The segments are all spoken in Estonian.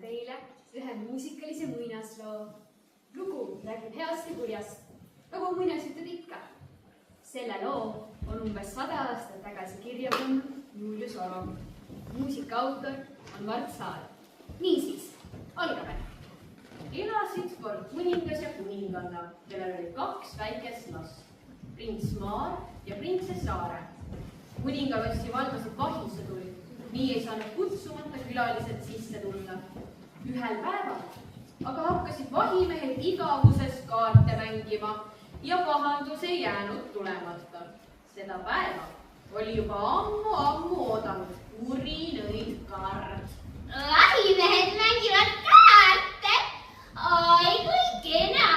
teile ühe muusikalise muinasloo. Lugu räägib heast ja kurjast, nagu muinasjutud ikka. Selle loo on umbes 100 aastat tagasi kirja pannud Julius Oro. Muusika autor on Mart Saar. Niisiis, algame. Elasid kord kuningas ja kuninganna, kellel oli 2 väikest last, prints Maar ja printsess Saare. Kuninga lossi valdasid vahisõdurid, nii ei saanud kutsumata külalised sisse tulla. Ühel päeval aga hakkasid vahimehed igavusest kaarte mängima ja pahandus ei jäänud tulemata. Seda päeva oli juba ammu oodanud kuri kard. Vahimehed mängivad kaarte? Oi, kui kena!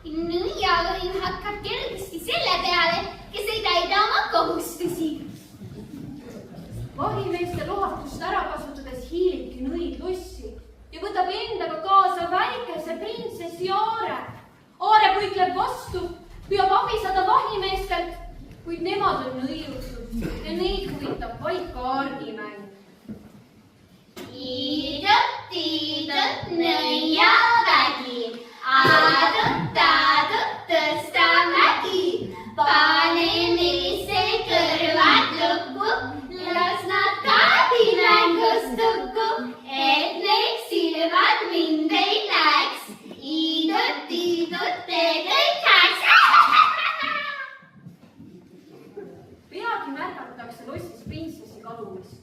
Nõiavõim hakkab kergesti selle peale, kes ei täida oma kohustusi. Vahimeeste lohatust ära kasutades hiilibki nõid lossi ja võtab endaga kaasa väikese printsessi Aare. Aare põikleb vastu, püüab abi saada vahimeestelt, kuid nemad on nõiutud ja neid huvitab vaid kaardimäng. Tiidut, nõiavägi, adut, tõsta mägi, pane meesse kõrvad lukku, las nad kaardimängust tukku, et need silmad mind ei näeks. Tiidut, tee kõik hääks. Peagi märgatakse lossis printsessi kadumist.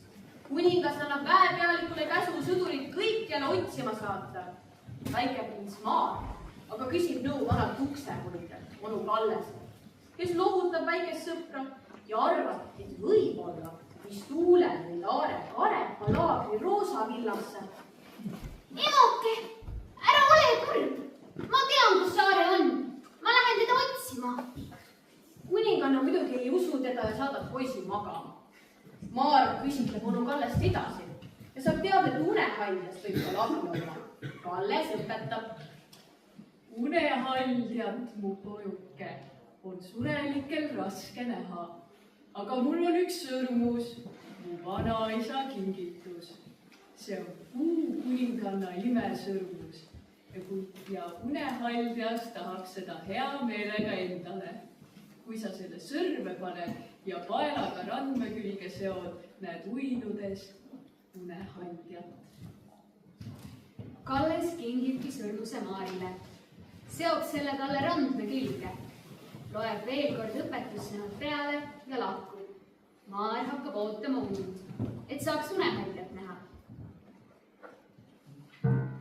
Kuningas annab väepealikule käsu sõdurid kõikjale otsima saata. Väike prints Maar aga küsib nõu vanalt uksehoidjalt, onu Kalleselt, kes lohutab väikest sõpra ja arvab, et võib-olla mis tuulel või Aare Arepa laagri roosavillasse. Emoke, ära ole kurb. Ma tean, kus Saare on. Ma lähen teda otsima. Kuninganna muidugi ei usu teda ja saadab poisi magama. Maar küsitleb onu Kallest edasi ja saab teada, et unehaldjast võib tal abi olla. Kalles õpetab. Unehaldjat, mu pojuke, on surelikel raske näha. Aga mul on üks sõrmus, mu vanaisa kingitus. See on kuninganna imesõrmus ja unehaldjas tahaks seda hea meelega endale. Kui sa selle sõrme paned ja paelaga randme külge seod, näed uinudes unehaldjat. Kalles kingibki sõrmuse Maarile. Seob selle talle randme külge. Loeb veel kord õpetussõnad peale ja lahkub. Maar hakkab ootama und, et saaks unehaldjat näha. Thank you.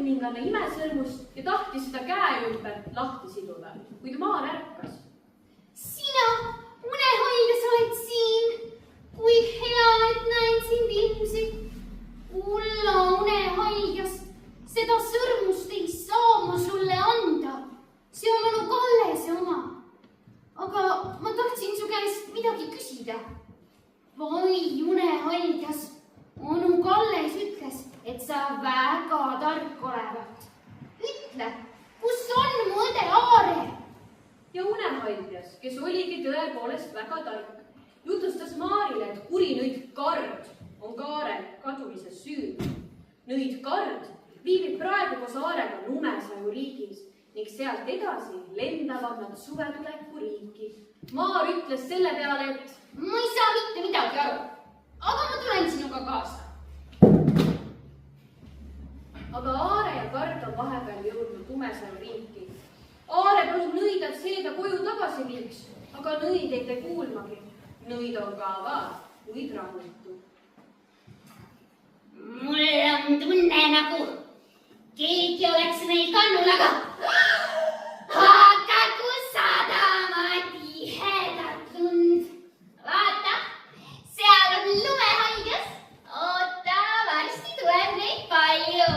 kuninganna imesõrmust ja tahtis seda käe ümber lahti siduda, kuid maar ärkas. Sina, unehoidjas, oled siin. Kui hea, et näen sind ilmselt. Ulla unehoidjas, seda sõrmust ei saa ma sulle anda. See on onu Kallese oma. Aga ma tahtsin su käest midagi küsida. Vai unehoidjas, onu Kalles ütles, et sa väga tark olevat. Ütle, kus on mu õde Aare? Ja unehoidjas, kes oligi tõepoolest väga tark, jutustas Maarile, et kuri nõid Kard on Kaare kadumises süüd. Nõid Kard viibib praegu koos Aarega Lumesaju riigis ning sealt edasi lendavad nad suvetuleku riiki. Maar ütles selle peale, et ma ei saa mitte midagi aru, aga ma tulen sinuga kaasa. aga Aare ja Kard on vahepeal jõudnud Lumesaju riiki. Aare palub nõid, et seega koju tagasi viiks, aga nõid ei tee kuulmagi. Nõid on kaavad, kuid rahutu. Mul on tunne, nagu keegi oleks meil kannulaga. Aga kui sadama tihedalt lund. Vaata, seal on lumehaiglas. Oota, varsti tuleb neid palju.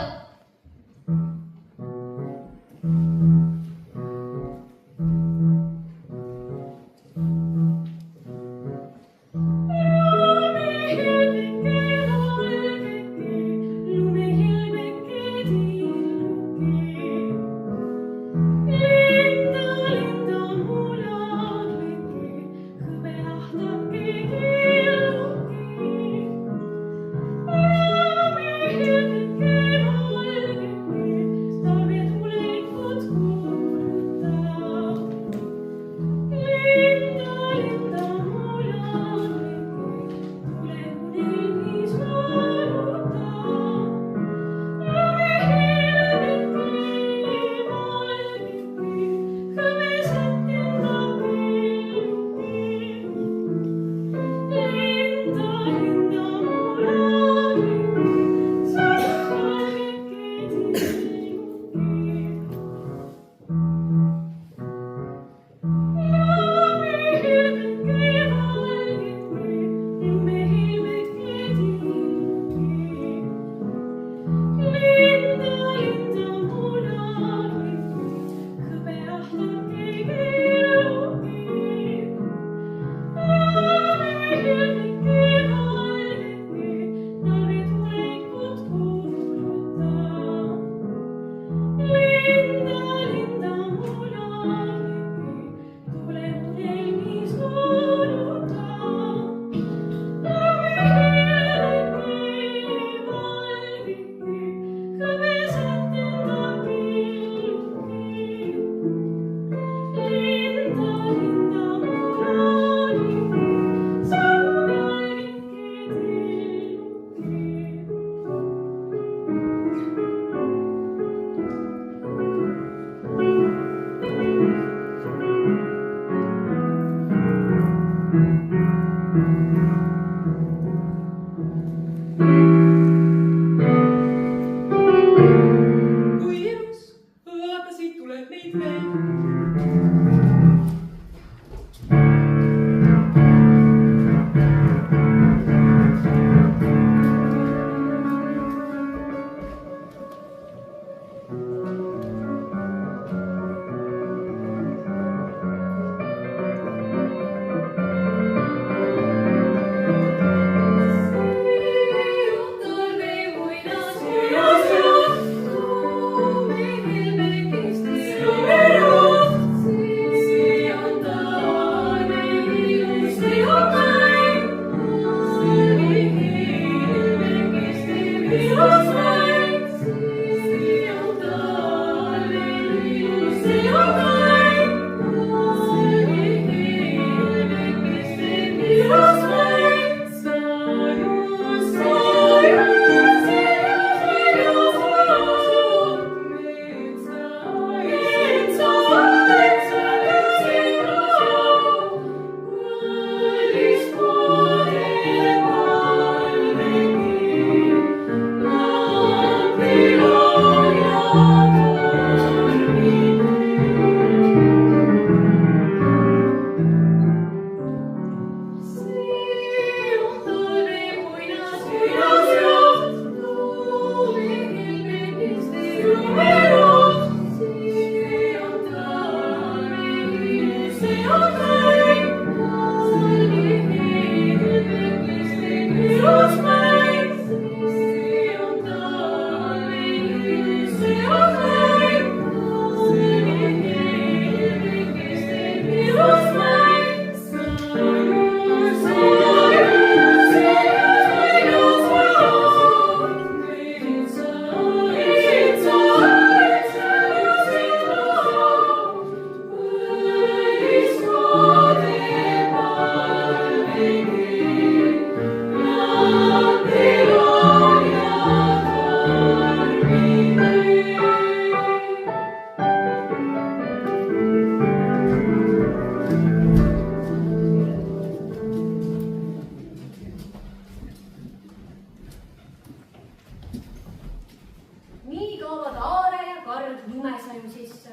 nii toovad Aare ja Karl lumesaju sisse.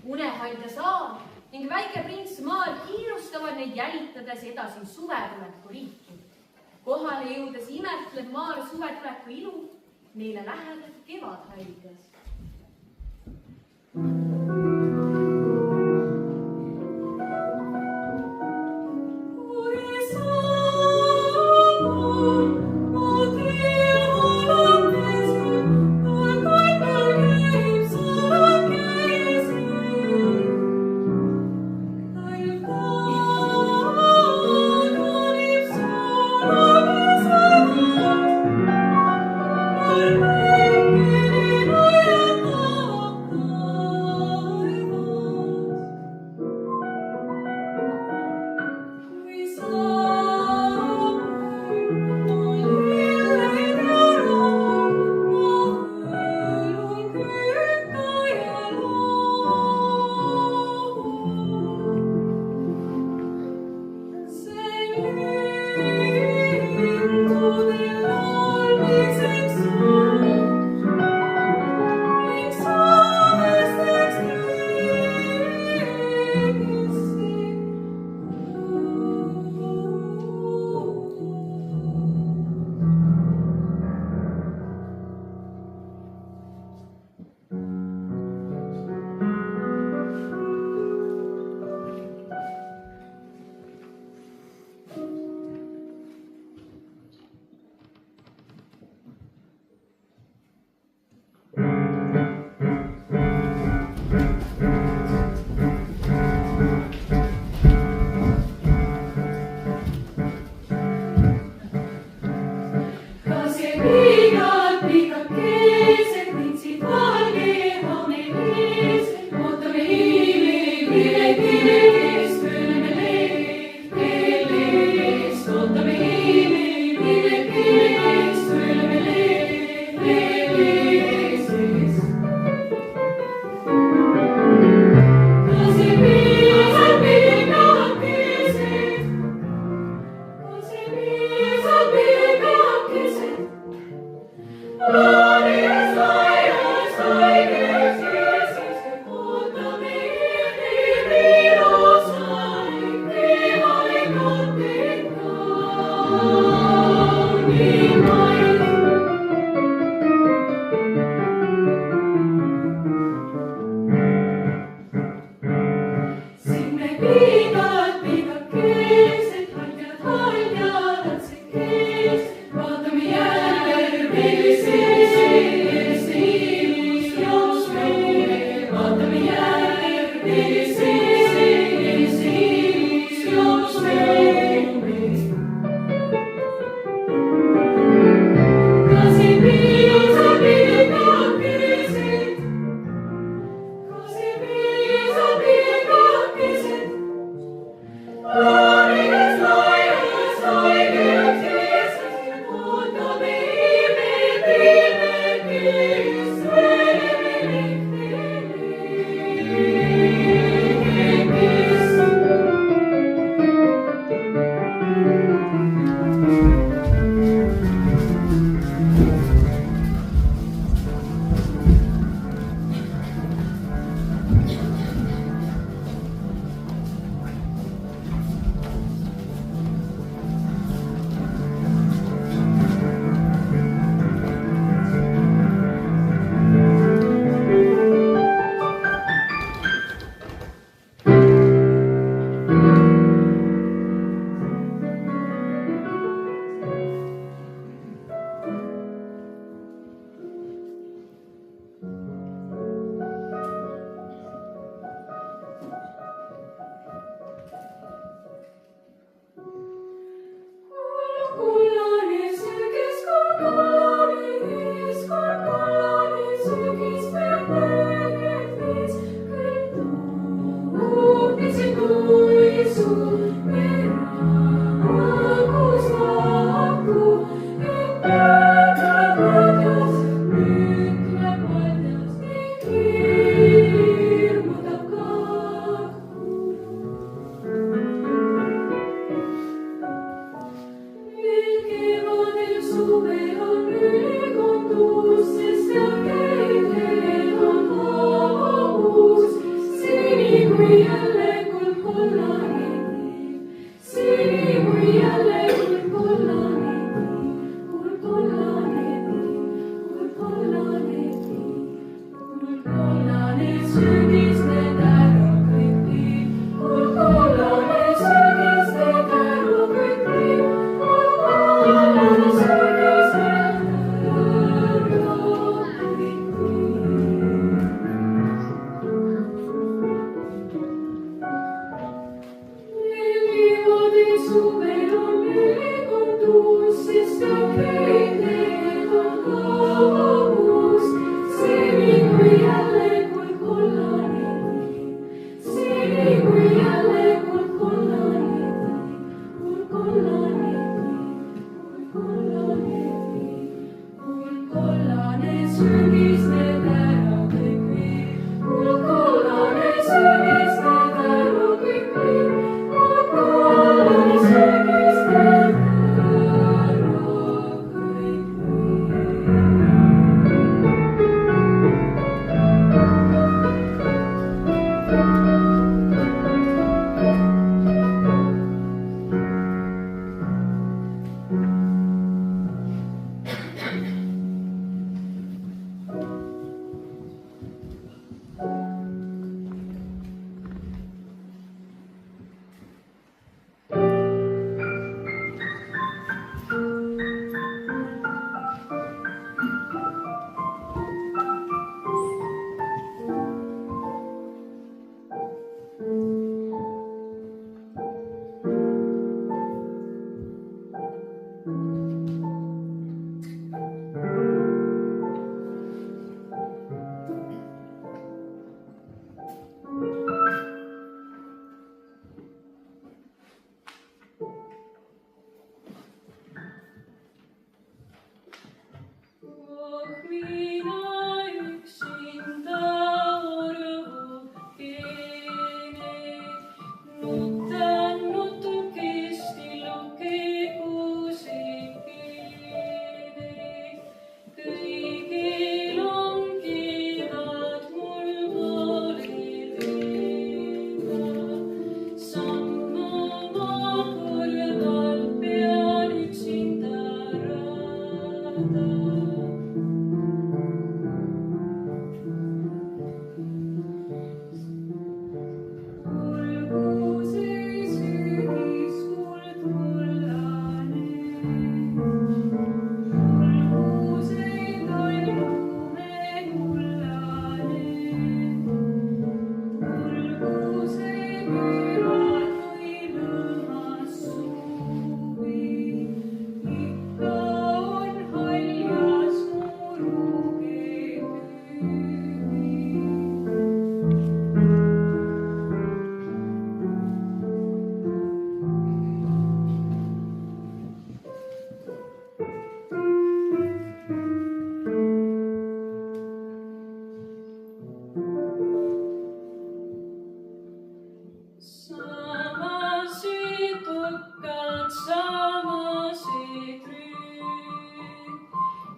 Unehaldja saab ning väike prints Maal kiirustavad neid jälitades edasi suvetuleku riiki. Kohale jõudes imetleb Maar suvetuleku ilu, neile lähedal kevadhaiglas.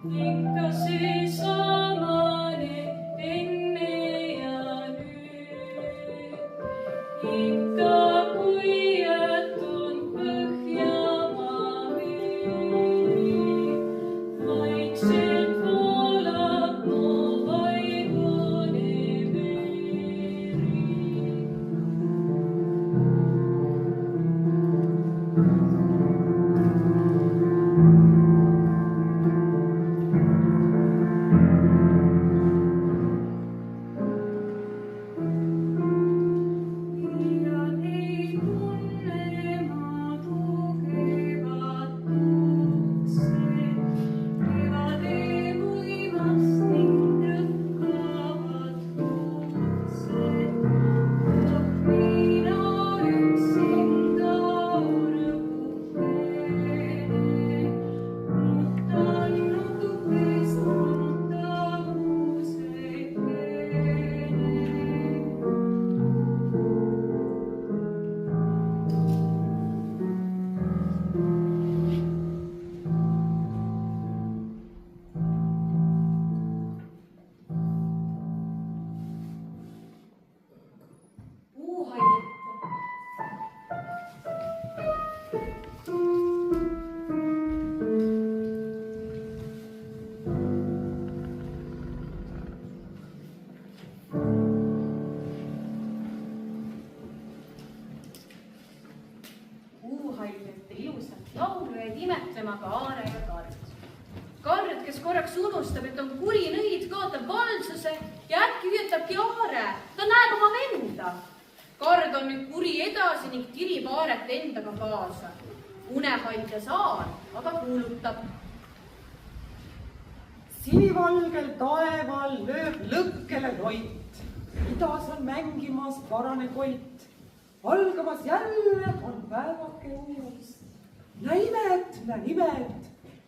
Ikka see samane enne ja nüüd. Ikka kui jätun Põhjamaa vee, vaikselt voolab mu vaimune veri. Puuhaljete ilusat laulu jäid imetlema ka Aare ja Kard. Kard, kes korraks unustab, et on kuri nõid, kaotab valsuse ja äkki hüüatabki Aare. Ta näeb oma venda. Kard on nüüd kuri edasi ning tirib Aaret endaga kaasa. Unehaljja Saar aga kuulutab. Sinivalgel taeval lööb lõkkele loit. Idas on mängimas varane koit. Algamas jälle on päevake uus. Näe imet,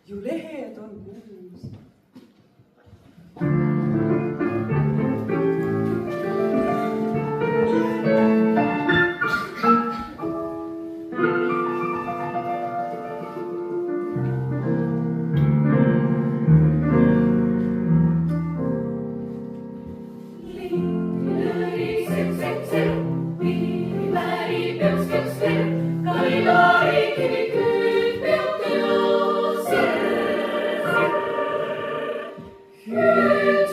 ju lehed on kuus. Hüüd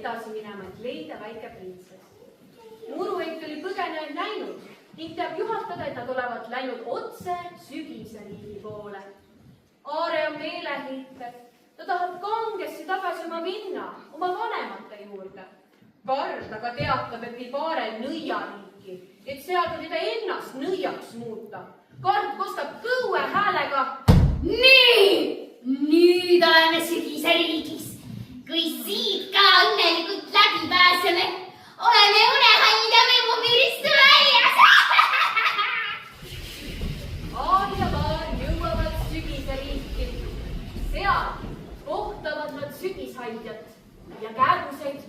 edasi minema, et leida väike printsess. Murueit oli põgenejaid näinud ning teab juhatada, et nad olevat läinud otse sügise riigi poole. Aare on meeleheitel, ta tahab kangesti tagasi oma vinna, oma vanemate juurde. Kard aga teatab, et viib Aarel nõiariiki, et seal ka teda ennast nõiaks muuta. Kard kostab kõue häälega. Nii, nüüd oleme sügise riigis. Kui siit ka õnnelikult läbi pääseme, oleme unehall ja memmupiirist väljas. Aar ja Paar jõuavad sügise riiki. Seal kohtavad nad sügishaidjat ja kääbuseid.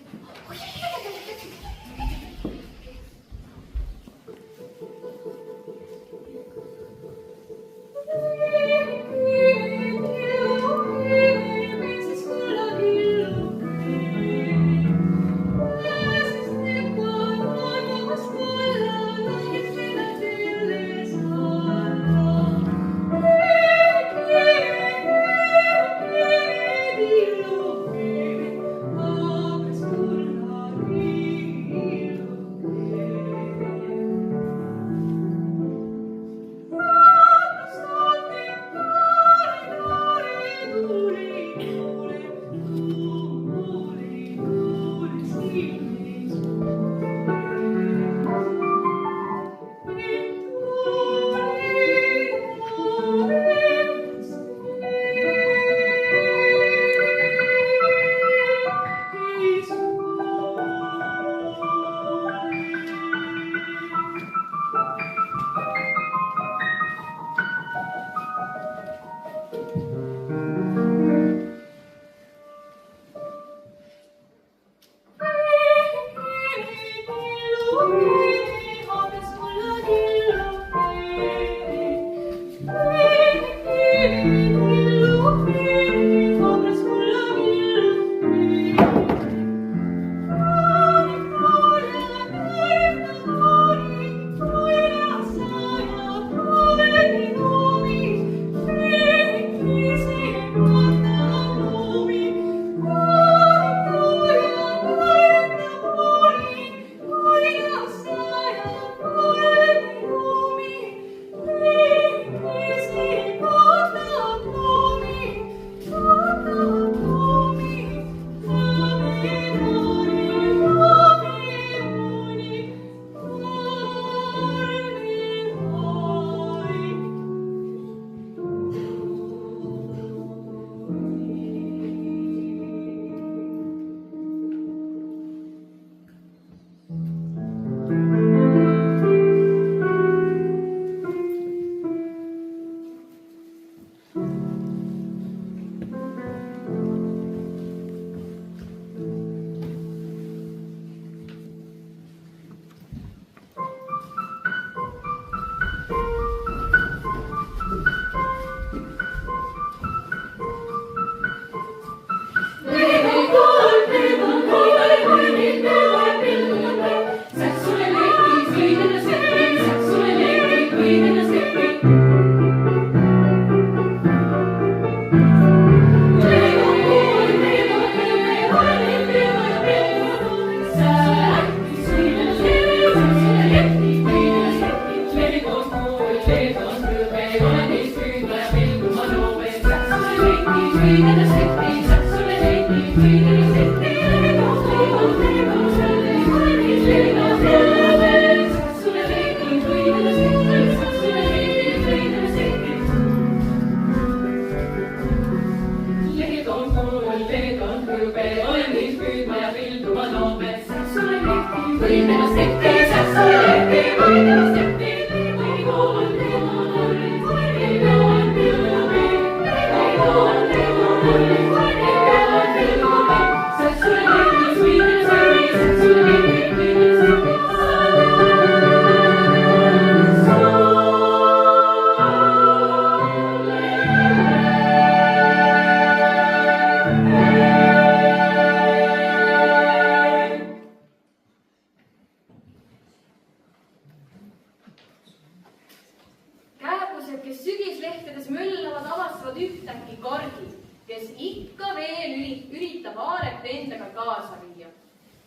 viia.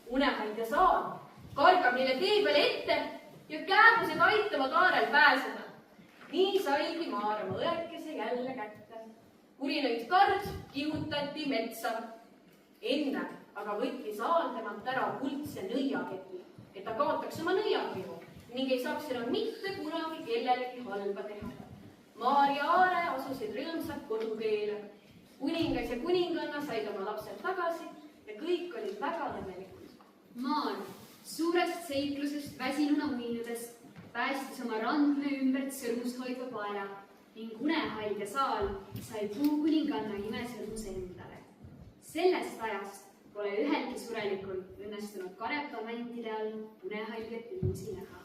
Unehoidja Saal kargab neile tee peale ette ja kääbused aitavad Aarel pääseda. Nii saigi Maar oma õekese jälle kätte. Kurinõid kard kihutati metsa. Enne aga võttis Aal temalt ära kuldse nõiaketi, et ta kaotaks oma nõiakihu ning ei saaks enam mitte kunagi kellelegi halba teha. Maar ja Aare asusid rõõmsalt koduteele. Kuningas ja kuninganna said oma lapsed tagasi ja kõik olid väga õnnelikud. Maar suurest seiklusest väsinuna uinudes päästis oma randme ümbert sõrmust hoidva koera ning unehoidja Saal sai puukuninganna imesõrmus endale. Sellest ajast pole ühelgi surelikul õnnestunud kanepamäntide all unehoidjat uusi näha.